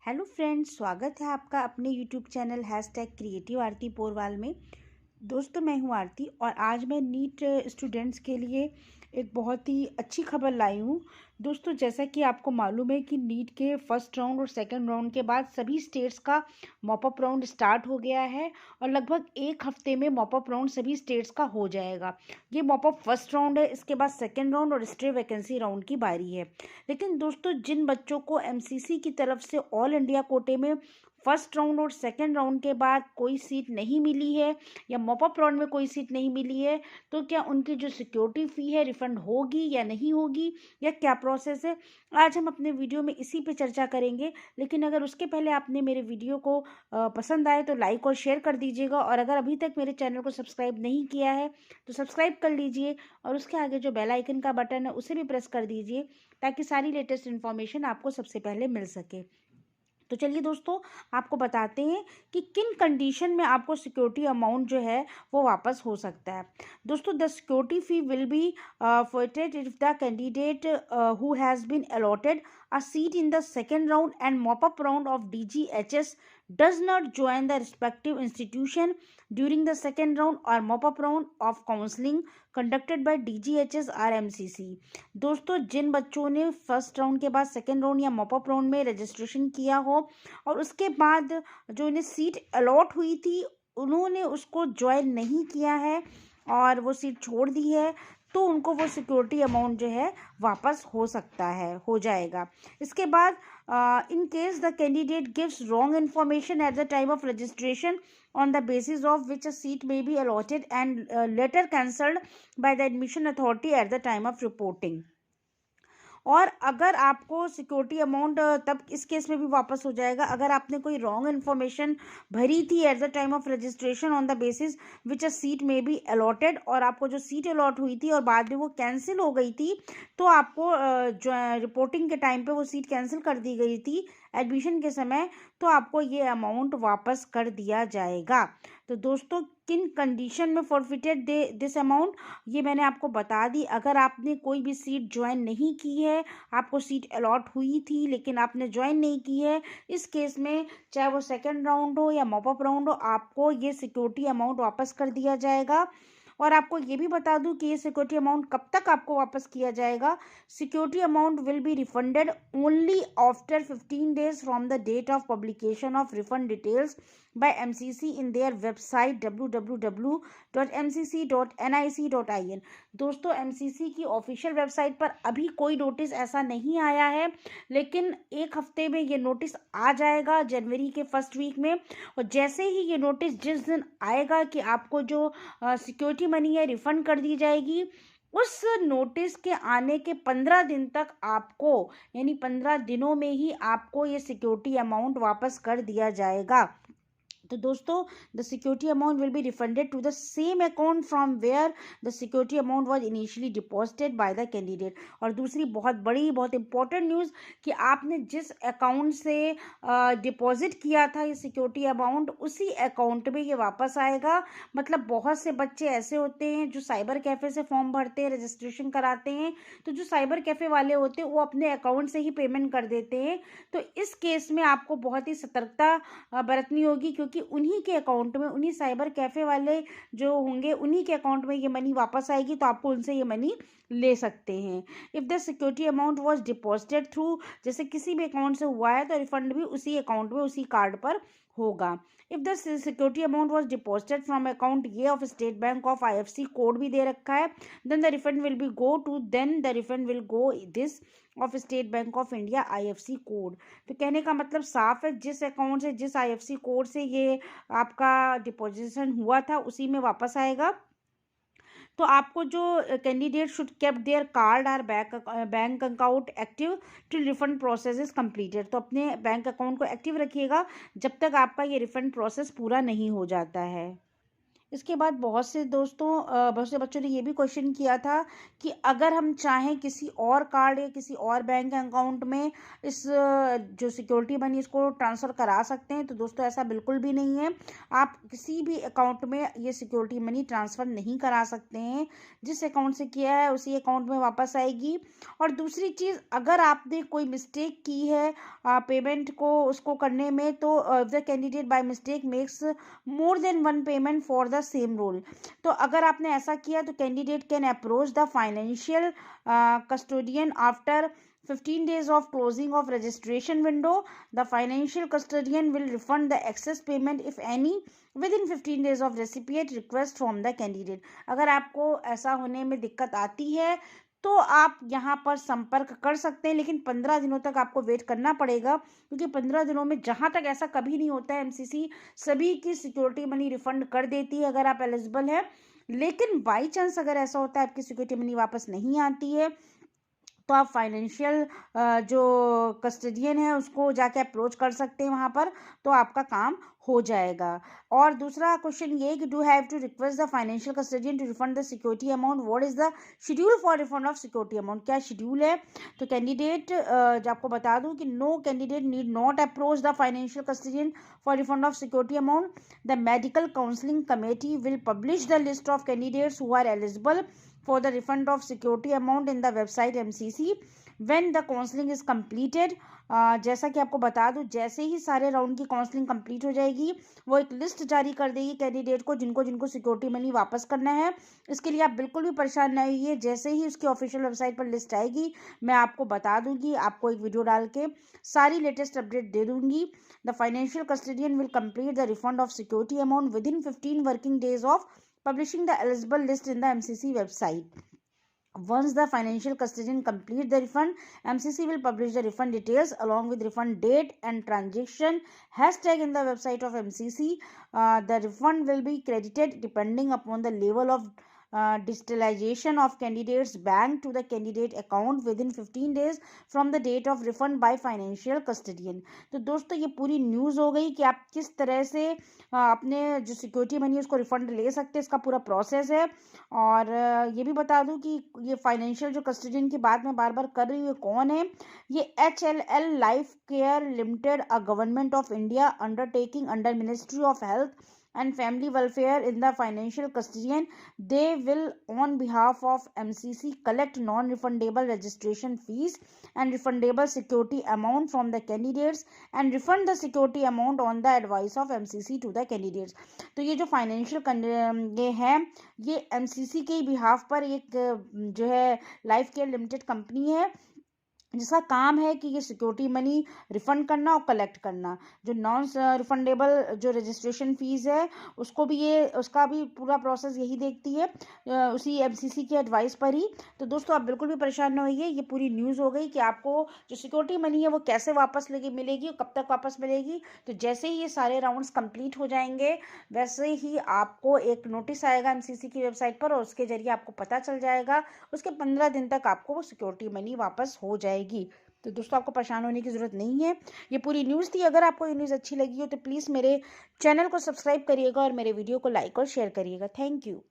Hello friends, स्वागत है आपका अपने यूट्यूब चैनल #क्रिएटिव आरती पोरवाल में। दोस्तों, मैं हूं आरती और आज मैं नीट स्टूडेंट्स के लिए एक बहुत ही अच्छी खबर लाई हूं। दोस्तों, जैसा कि आपको मालूम है कि नीट के फर्स्ट राउंड और सेकंड राउंड के बाद सभी स्टेट्स का मॉप अप राउंड स्टार्ट हो गया है और लगभग एक हफ्ते में मॉप अप राउंड सभी स्टेट्स का हो जाएगा। ये मॉप अप फर्स्ट राउंड है, इसके बाद सेकंड राउंड और स्टे वैकेंसी राउंड की बारी है। लेकिन दोस्तों, जिन बच्चों को एमसीसी की तरफ से ऑल इंडिया कोटे में फर्स्ट राउंड और सेकंड राउंड के बाद कोई सीट नहीं मिली है या मॉप अप राउंड में कोई सीट नहीं मिली है, तो क्या उनकी जो सिक्योरिटी फ़ी है रिफ़ंड होगी या नहीं होगी, या क्या प्रोसेस है, आज हम अपने वीडियो में इसी पे चर्चा करेंगे। लेकिन अगर उसके पहले आपने मेरे वीडियो को पसंद आए तो लाइक और शेयर कर दीजिएगा, और अगर अभी तक मेरे चैनल को सब्सक्राइब नहीं किया है तो सब्सक्राइब कर लीजिए और उसके आगे जो बेल आइकन का बटन है उसे भी प्रेस कर दीजिए ताकि सारी लेटेस्ट इन्फॉर्मेशन आपको सबसे पहले मिल सके। तो चलिए दोस्तों, आपको बताते हैं कि किन कंडीशन में आपको सिक्योरिटी अमाउंट जो है वो वापस हो सकता है। दोस्तों, the security fee will be forfeited if the candidate who has been allotted a seat in the second round and mop-up round of DGHS does not join the respective institution during the second round or mop-up round of counseling conducted by DGHS or MCC। दोस्तों, जिन बच्चों ने first round के बाद second round या mop up round में registration किया हो और उसके बाद जो इन्हें सीट अलॉट हुई थी उन्होंने उसको ज्वाइन नहीं किया है और वो सीट छोड़ दी है, तो उनको वो सिक्योरिटी अमाउंट जो है वापस हो सकता है, हो जाएगा। इसके बाद in case the candidate gives wrong information at the time of registration on the basis of which a seat may be allotted and later cancelled by the admission authority at the time of reporting। और अगर आपको security amount तब इस case में भी वापस हो जाएगा अगर आपने कोई रॉन्ग इन्फॉर्मेशन भरी थी at the time of registration on the basis which a seat में बी अलॉटेड, और आपको जो सीट अलॉट हुई थी और बाद में वो कैंसिल हो गई थी, तो आपको रिपोर्टिंग के टाइम पे वो सीट कैंसिल कर दी गई थी एडमिशन के समय, तो आपको ये अमाउंट वापस कर दिया जाएगा। तो दोस्तों, किन कंडीशन में फॉरफिटेड दिस अमाउंट, ये मैंने आपको बता दी। अगर आपने कोई भी सीट ज्वाइन नहीं की है, आपको सीट अलॉट हुई थी लेकिन आपने ज्वाइन नहीं की है, इस केस में चाहे वो सेकंड राउंड हो या मॉपअप राउंड हो, आपको ये सिक्योरिटी अमाउंट वापस कर दिया जाएगा। और आपको ये भी बता दूं कि ये सिक्योरिटी अमाउंट कब तक आपको वापस किया जाएगा। Security amount will be refunded only after 15 days from the date of publication of refund details by MCC in their website www.mcc.nic.in। दोस्तों, MCC की ऑफिशियल वेबसाइट पर अभी कोई नोटिस ऐसा नहीं आया है, लेकिन एक हफ्ते में ये नोटिस आ जाएगा जनवरी के फर्स्ट वीक में। और जैसे ही ये नोटिस जिस दिन आएगा कि आपको जो सिक्योरिटी मनी है रिफंड कर दी जाएगी, उस नोटिस के आने के 15 दिन तक आपको, यानी 15 दिनों में ही आपको ये सिक्योरिटी अमाउंट वापस कर दिया जाएगा। तो दोस्तों, the security amount will be refunded to the same account from where the security amount was initially deposited by the candidate. और दूसरी बहुत बड़ी, बहुत इंपॉर्टेंट न्यूज़ कि आपने जिस अकाउंट से डिपॉजिट किया था ये सिक्योरिटी अमाउंट, उसी अकाउंट में ये वापस आएगा। मतलब बहुत से बच्चे ऐसे होते हैं जो साइबर कैफ़े से फॉर्म भरते हैं, रजिस्ट्रेशन कराते हैं, तो जो साइबर कैफ़े वाले होते हैं वो अपने अकाउंट से ही पेमेंट कर देते हैं। तो इस केस में आपको बहुत ही सतर्कता बरतनी होगी, क्योंकि उन्हीं के अकाउंट में, उन्हीं साइबर कैफ़े वाले जो होंगे उन्हीं के अकाउंट में ये मनी वापस आएगी, तो आपको उनसे ये मनी ले सकते हैं। If the security amount was deposited through, जैसे किसी भी अकाउंट से हुआ है तो रिफंड भी उसी अकाउंट में, उसी कार्ड पर होगा। If the security amount was deposited from account ये of State Bank of IFC code भी दे रखा है, then the refund will be go to, then the refund will go this of State Bank of India IFC code. तो कहने का मतलब साफ है, जिस अकाउंट से, जिस IFC कोड से ये आपका डिपॉजिशन हुआ था उसी में वापस आएगा। तो आपको जो candidate should keep their card और bank account active till refund process is completed. तो अपने बैंक अकाउंट को एक्टिव रखिएगा जब तक आपका ये रिफंड प्रोसेस पूरा नहीं हो जाता है। इसके बाद बहुत से बच्चों ने ये भी क्वेश्चन किया था कि अगर हम चाहें किसी और कार्ड या किसी और बैंक अकाउंट में इस जो सिक्योरिटी मनी इसको ट्रांसफ़र करा सकते हैं। तो दोस्तों ऐसा बिल्कुल भी नहीं है। आप किसी भी अकाउंट में ये सिक्योरिटी मनी ट्रांसफ़र नहीं करा सकते हैं। जिस अकाउंट से किया है उसी अकाउंट में वापस आएगी। और दूसरी चीज़, अगर आपने कोई मिस्टेक की है पेमेंट को उसको करने में, तो the candidate by mistake makes more than one payment for the same roll, तो अगर आपने ऐसा किया तो candidate can approach the financial custodian after 15 days of closing of registration window. The financial custodian will refund the excess payment if any within 15 days of recipient request from the candidate. अगर आपको ऐसा होने में दिक्कत आती है तो आप यहाँ पर संपर्क कर सकते हैं, लेकिन 15 दिनों तक आपको वेट करना पड़ेगा, क्योंकि 15 दिनों में, जहाँ तक ऐसा कभी नहीं होता है, एमसीसी सभी की सिक्योरिटी मनी रिफंड कर देती है अगर आप एलिजिबल हैं। लेकिन बाई चांस अगर ऐसा होता है आपकी सिक्योरिटी मनी वापस नहीं आती है, तो आप फाइनेंशियल जो कस्टडियन है उसको जाके अप्रोच कर सकते हैं वहाँ पर, तो आपका काम हो जाएगा। और दूसरा क्वेश्चन ये कि do have to request the financial custodian to refund the security amount, what is the schedule for refund of security amount, क्या शेड्यूल है। तो कैंडिडेट जो आपको बता दूं कि no candidate need not approach the financial custodian for refund of security amount. The medical counselling committee will publish the list of candidates who are eligible for the refund of security amount in the website MCC when the counseling is completed. जैसा कि आपको बता दूं, जैसे ही सारे round की counselling complete हो जाएगी वो एक लिस्ट जारी कर देगी कैंडिडेट को जिनको जिनको सिक्योरिटी मनी वापस करना है। इसके लिए आप बिल्कुल भी परेशान नहीं होइए, जैसे ही उसकी ऑफिशियल वेबसाइट पर लिस्ट आएगी मैं आपको बता दूंगी, आपको एक वीडियो डाल के सारी लेटेस्ट अपडेट दे दूंगी। The financial custodian will complete the refund of security amount with in 15 working days of publishing the eligible list in the MCC website. Once the financial custodian complete the refund, MCC will publish the refund details along with refund date and transaction hashtag in the website of MCC. The refund will be credited depending upon the level of digitalization of candidate's bank to the candidate account within 15 days from the date of refund by financial custodian. तो दोस्तों ये पूरी news हो गई कि आप किस तरह से अपने जो सिक्योरिटी मनी है उसको रिफंड ले सकते हैं, इसका पूरा प्रोसेस है। और ये भी बता दूं कि ये फाइनेंशियल जो कस्टडियन की बात मैं बार बार कर रही हूँ कौन है, ये HLL life care limited, a government of India undertaking under ministry of health and family welfare in the financial custodian. They will on behalf of MCC collect non-refundable registration fees and refundable security amount from the candidates and refund the security amount on the advice of MCC to the candidates. तो ये जो financial ये है ये MCC के behalf पर एक जो है लाइफ केयर लिमिटेड कंपनी है जिसका काम है कि ये सिक्योरिटी मनी रिफ़ंड करना और कलेक्ट करना। जो नॉन रिफंडेबल जो रजिस्ट्रेशन फ़ीस है उसको भी उसका भी पूरा प्रोसेस यही देखती है, उसी एमसीसी की एडवाइस पर ही। तो दोस्तों आप बिल्कुल भी परेशान न होइए, ये पूरी न्यूज़ हो गई कि आपको जो सिक्योरिटी मनी है वो कैसे वापस मिलेगी और कब तक वापस मिलेगी। तो जैसे ही ये सारे राउंड्स कंप्लीट हो जाएंगे वैसे ही आपको एक नोटिस आएगा एमसीसी की वेबसाइट पर और उसके ज़रिए आपको पता चल जाएगा। उसके 15 दिन तक आपको वो सिक्योरिटी मनी वापस हो जाएगी। तो दोस्तों आपको परेशान होने की ज़रूरत नहीं है, ये पूरी न्यूज़ थी। अगर आपको ये न्यूज़ अच्छी लगी हो तो प्लीज़ मेरे चैनल को सब्सक्राइब करिएगा और मेरे वीडियो को लाइक और शेयर करिएगा। Thank you.